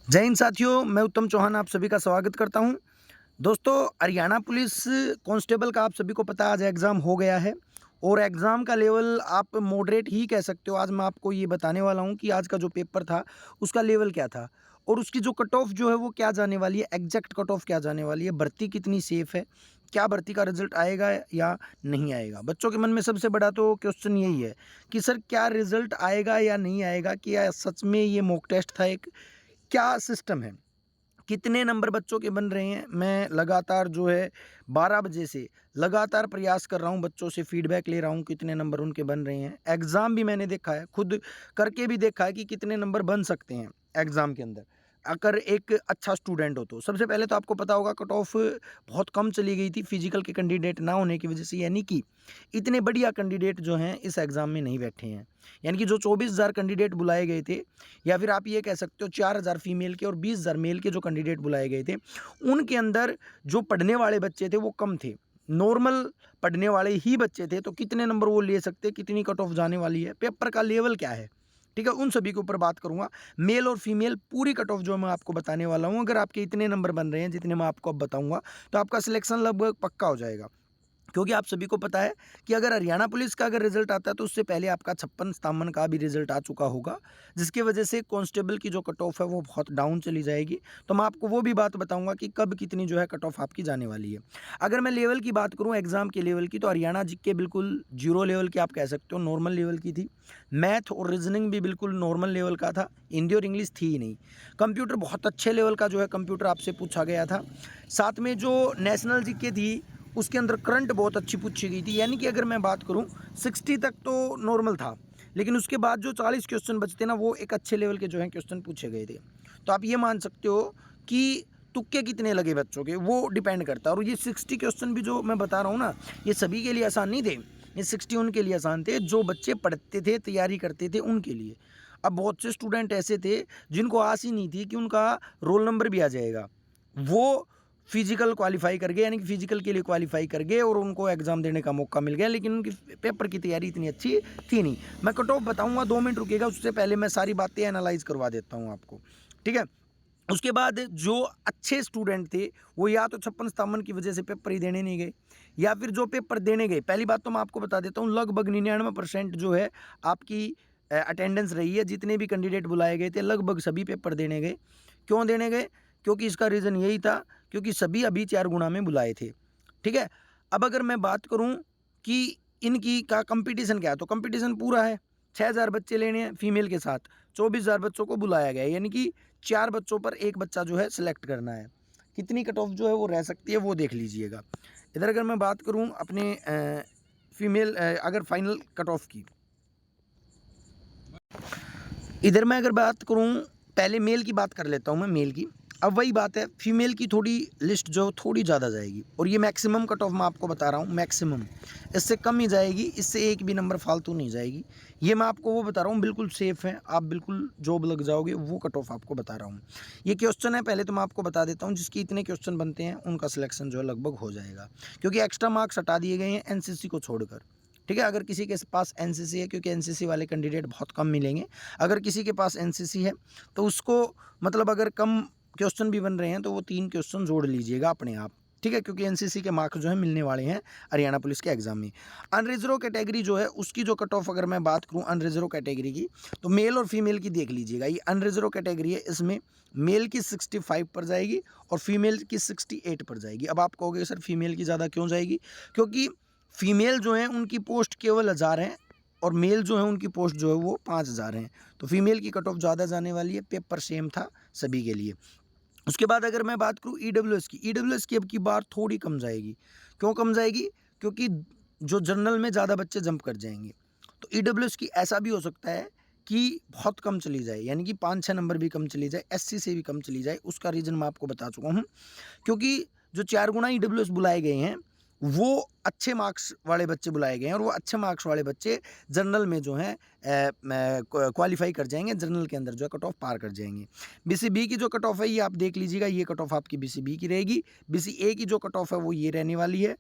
जय हिंद साथियों, मैं उत्तम चौहान आप सभी का स्वागत करता हूं। दोस्तों, हरियाणा पुलिस कांस्टेबल का आप सभी को पता है आज एग्ज़ाम हो गया है और एग्ज़ाम का लेवल आप मॉडरेट ही कह सकते हो। आज मैं आपको ये बताने वाला हूं कि आज का जो पेपर था उसका लेवल क्या था और उसकी जो कट ऑफ जो है वो क्या जाने वाली है, एग्जैक्ट कट ऑफ क्या जाने वाली है, भर्ती कितनी सेफ है, क्या भर्ती का रिजल्ट आएगा या नहीं आएगा। बच्चों के मन में सबसे बड़ा तो क्वेश्चन यही है कि सर क्या रिजल्ट आएगा या नहीं आएगा, क्या सच में ये मॉक टेस्ट था, एक क्या सिस्टम है, कितने नंबर बच्चों के बन रहे हैं। मैं लगातार जो है 12 बजे से लगातार प्रयास कर रहा हूं, बच्चों से फीडबैक ले रहा हूं कितने नंबर उनके बन रहे हैं। एग्ज़ाम भी मैंने देखा है, खुद करके भी देखा है कि कितने नंबर बन सकते हैं एग्ज़ाम के अंदर अगर एक अच्छा स्टूडेंट हो तो। सबसे पहले तो आपको पता होगा कट ऑफ बहुत कम चली गई थी फिजिकल के कैंडिडेट ना होने की वजह से, यानी कि इतने बढ़िया कैंडिडेट जो हैं इस एग्ज़ाम में नहीं बैठे हैं। यानी कि जो 24,000 कैंडिडेट बुलाए गए थे, या फिर आप ये कह सकते हो 4,000 फीमेल के और 20,000 मेल के जो कैंडिडेट बुलाए गए थे, उनके अंदर जो पढ़ने वाले बच्चे थे वो कम थे। नॉर्मल पढ़ने वाले ही बच्चे थे, तो कितने नंबर वो ले सकते, कितनी कट ऑफ जाने वाली है, पेपर का लेवल क्या है, ठीक है, उन सभी के ऊपर बात करूँगा। मेल और फीमेल पूरी कट ऑफ जो मैं आपको बताने वाला हूँ। अगर आपके इतने नंबर बन रहे हैं जितने मैं आपको अब बताऊँगा, तो आपका सिलेक्शन लगभग पक्का हो जाएगा। क्योंकि आप सभी को पता है कि अगर हरियाणा पुलिस का अगर रिजल्ट आता है तो उससे पहले आपका 56-57 का भी रिजल्ट आ चुका होगा, जिसकी वजह से कांस्टेबल की जो कट ऑफ है वो बहुत डाउन चली जाएगी। तो मैं आपको वो भी बात बताऊंगा कि कब कितनी जो है कट ऑफ आपकी जाने वाली है। अगर मैं लेवल की बात करूं एग्जाम के लेवल की, तो हरियाणा जीके बिल्कुल जीरो लेवल की आप कह सकते हो, नॉर्मल लेवल की थी। मैथ और रीजनिंग भी बिल्कुल नॉर्मल लेवल का था, हिंदी और इंग्लिश थी ही नहीं। कंप्यूटर बहुत अच्छे लेवल का जो है कंप्यूटर आपसे पूछा गया था। साथ में जो नेशनल जीके थी उसके अंदर करंट बहुत अच्छी पूछी गई थी। यानी कि अगर मैं बात करूं 60 तक तो नॉर्मल था, लेकिन उसके बाद जो 40 क्वेश्चन बचते ना वो एक अच्छे लेवल के जो हैं क्वेश्चन पूछे गए थे। तो आप ये मान सकते हो कि तुक्के कितने लगे बच्चों के वो डिपेंड करता है। और ये 60 क्वेश्चन भी जो मैं बता रहा हूँ ना, ये सभी के लिए आसान नहीं थे। ये 60 उनके लिए आसान थे जो बच्चे पढ़ते थे, तैयारी करते थे, उनके लिए। अब बहुत से स्टूडेंट ऐसे थे जिनको आस ही नहीं थी कि उनका रोल नंबर भी आ जाएगा, वो फिजिकल क्वालिफाई कर गए, यानी कि फिजिकल के लिए क्वालिफाई कर गए और उनको एग्जाम देने का मौका मिल गया, लेकिन उनकी पेपर की तैयारी इतनी अच्छी थी नहीं। मैं कट ऑफ बताऊंगा, 2 मिनट रुकेगा, उससे पहले मैं सारी बातें एनालाइज करवा देता हूं आपको, ठीक है। उसके बाद जो अच्छे स्टूडेंट थे वो या तो 56-57 की वजह से पेपर ही देने नहीं गए, या फिर जो पेपर देने गए, पहली बात तो मैं आपको बता देता हूँ, लगभग 99% जो है आपकी अटेंडेंस रही है। जितने भी कैंडिडेट बुलाए गए थे लगभग सभी पेपर देने गए। क्यों देने गए? क्योंकि इसका रीज़न यही था, क्योंकि सभी अभी 4 गुणा में बुलाए थे, ठीक है। अब अगर मैं बात करूं कि इनकी का कंपटीशन क्या है, तो कंपटीशन पूरा है। 6,000 बच्चे लेने हैं फीमेल के साथ, 24,000 बच्चों को बुलाया गया है, यानी कि 4 बच्चों पर एक बच्चा जो है सिलेक्ट करना है। कितनी कट ऑफ जो है वो रह सकती है वो देख लीजिएगा। इधर अगर मैं बात करूं अपने फीमेल अगर फाइनल कट ऑफ की, इधर मैं अगर बात करूं, पहले मेल की बात कर लेता हूं मैं, मेल की। अब वही बात है, फीमेल की थोड़ी लिस्ट जो थोड़ी ज़्यादा जाएगी, और ये मैक्सिमम कट ऑफ मैं आपको बता रहा हूँ, मैक्सिमम इससे कम ही जाएगी, इससे एक भी नंबर फालतू नहीं जाएगी। ये मैं आपको वो बता रहा हूँ, बिल्कुल सेफ़ है, आप बिल्कुल जॉब लग जाओगे, वो कट ऑफ आपको बता रहा हूँ। ये क्वेश्चन है, पहले तो मैं आपको बता देता हूँ, जिसके इतने क्वेश्चन बनते हैं उनका सिलेक्शन जो है लगभग हो जाएगा, क्योंकि एक्स्ट्रा मार्क्स हटा दिए गए हैं एनसीसी को छोड़कर, ठीक है। अगर किसी के पास एनसीसी है, क्योंकि एनसीसी वाले कैंडिडेट बहुत कम मिलेंगे, अगर किसी के पास एनसीसी है तो उसको मतलब अगर कम क्वेश्चन भी बन रहे हैं तो वो 3 क्वेश्चन जोड़ लीजिएगा अपने आप, ठीक है, क्योंकि एनसीसी के मार्क्स जो है मिलने वाले हैं हरियाणा पुलिस के एग्जाम में। अनरिजर्व कैटेगरी जो है उसकी जो कट ऑफ अगर मैं बात करूं अनरिजर्व कैटेगरी की, तो मेल और फीमेल की देख लीजिएगा। ये अनरिजर्व कैटेगरी है, इसमें मेल की 65 पर जाएगी और फीमेल की 68 पर जाएगी। अब आप कहोगे सर फीमेल की ज़्यादा क्यों जाएगी? क्योंकि फीमेल जो हैं उनकी पोस्ट केवल 1000 हैं और मेल जो है उनकी पोस्ट जो है वो 5000 हैं। तो फीमेल की कट ऑफ ज़्यादा जाने वाली है, पेपर सेम था सभी के लिए। उसके बाद अगर मैं बात करूँ ईडब्ल्यूएस की, ईडब्ल्यूएस की अब की बार थोड़ी कम जाएगी। क्यों कम जाएगी? क्योंकि जो जनरल में ज़्यादा बच्चे जंप कर जाएंगे। तो ईडब्ल्यूएस की ऐसा भी हो सकता है कि बहुत कम चली जाए, यानी कि 5-6 नंबर भी कम चली जाए, एससी से भी कम चली जाए। उसका रीज़न मैं आपको बता चुका हूँ, क्योंकि जो 4 गुना ईडब्ल्यूएस बुलाए गए हैं वो अच्छे मार्क्स वाले बच्चे बुलाए गए हैं, और वो अच्छे मार्क्स वाले बच्चे जनरल में जो हैं क्वालिफाई कर जाएंगे, जनरल के अंदर जो है कट ऑफ पार कर जाएंगे। बीसीबी की जो कट ऑफ है ये आप देख लीजिएगा, ये कट ऑफ आपकी बीसीबी की रहेगी। बीसीए की जो कट ऑफ है वो ये रहने वाली है,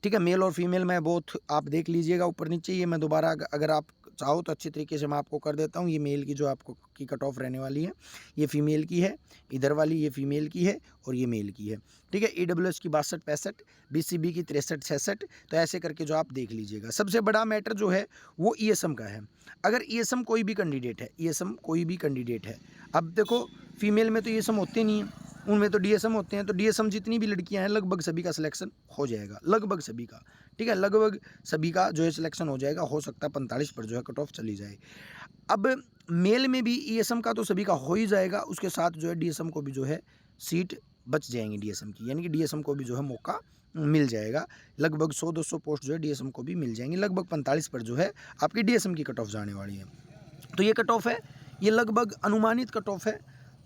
ठीक है। मेल और फीमेल में बोथ आप देख लीजिएगा ऊपर नीचे। ये मैं दोबारा अगर आप चाहो तो अच्छी तरीके से मैं आपको कर देता हूँ। ये मेल की जो आपको की कट ऑफ रहने वाली है, ये फीमेल की है, इधर वाली ये फीमेल की है और ये मेल की है, ठीक है। EWS की 62-65, BCB की 63-66, तो ऐसे करके जो आप देख लीजिएगा। सबसे बड़ा मैटर जो है वो ESM का है। अगर ESM कोई भी कैंडिडेट है, ESM कोई भी कैंडिडेट है, अब देखो फीमेल में तो ESM होते नहीं हैं, उनमें तो DSM होते हैं, तो DSM जितनी भी लड़कियां हैं लगभग सभी का सिलेक्शन हो जाएगा, लगभग सभी का, ठीक है, लगभग सभी का जो है सिलेक्शन हो जाएगा। हो सकता है 45 पर जो है कट ऑफ चली जाए। अब मेल में भी ESM का तो सभी का हो ही जाएगा, उसके साथ जो है DSM को भी जो है सीट बच जाएंगी DSM की, यानी कि DSM को भी जो है मौका मिल जाएगा। लगभग 100-200 पोस्ट जो है DSM को भी मिल जाएंगी। लगभग 45 पर जो है आपकी DSM की कट ऑफ जाने वाली है। तो ये कट ऑफ है, ये लगभग अनुमानित कट ऑफ है,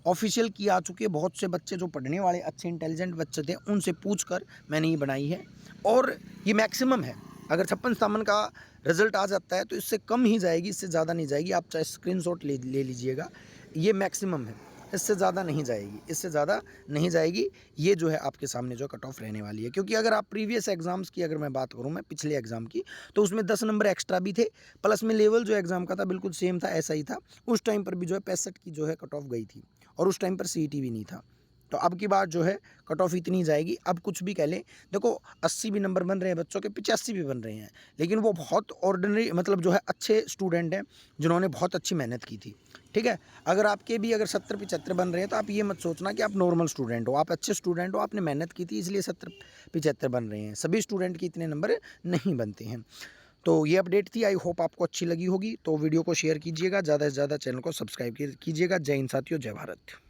ऑफिशियल की आ चुकी है। बहुत से बच्चे जो पढ़ने वाले अच्छे इंटेलिजेंट बच्चे थे उनसे पूछकर मैंने ये बनाई है, और ये मैक्सिमम है। अगर 56-57 का रिजल्ट आ जाता है तो इससे कम ही जाएगी, इससे ज़्यादा नहीं जाएगी। आप चाहे स्क्रीनशॉट ले लीजिएगा, ये मैक्सिमम है, इससे ज़्यादा नहीं जाएगी, इससे ज़्यादा नहीं जाएगी। ये जो है आपके सामने जो कट ऑफ रहने वाली है, क्योंकि अगर आप प्रीवियस एग्जाम्स की अगर मैं बात करूँ, मैं पिछले एग्ज़ाम की, तो उसमें 10 नंबर एक्स्ट्रा भी थे, प्लस में लेवल जो एग्ज़ाम का था बिल्कुल सेम था, ऐसा ही था। उस टाइम पर भी जो है 65 की जो है कट ऑफ गई थी, और उस टाइम पर CET भी नहीं था। तो अब की बात जो है कट ऑफ इतनी जाएगी। अब कुछ भी कह लें, देखो 80 भी नंबर बन रहे हैं बच्चों के, 85 भी बन रहे हैं, लेकिन वो बहुत ऑर्डिनरी मतलब जो है अच्छे स्टूडेंट हैं जिन्होंने बहुत अच्छी मेहनत की थी, ठीक है। अगर आपके भी अगर 70-75 बन रहे हैं तो आप ये मत सोचना कि आप नॉर्मल स्टूडेंट हो, आप अच्छे स्टूडेंट हो, आपने मेहनत की थी इसलिए 70-75 बन रहे हैं। सभी स्टूडेंट के इतने नंबर नहीं बनते हैं। तो ये अपडेट थी, आई होप आपको अच्छी लगी होगी। तो वीडियो को शेयर कीजिएगा, ज़्यादा से ज़्यादा चैनल को सब्सक्राइब कीजिएगा। जय हिंद साथियों, जय भारत।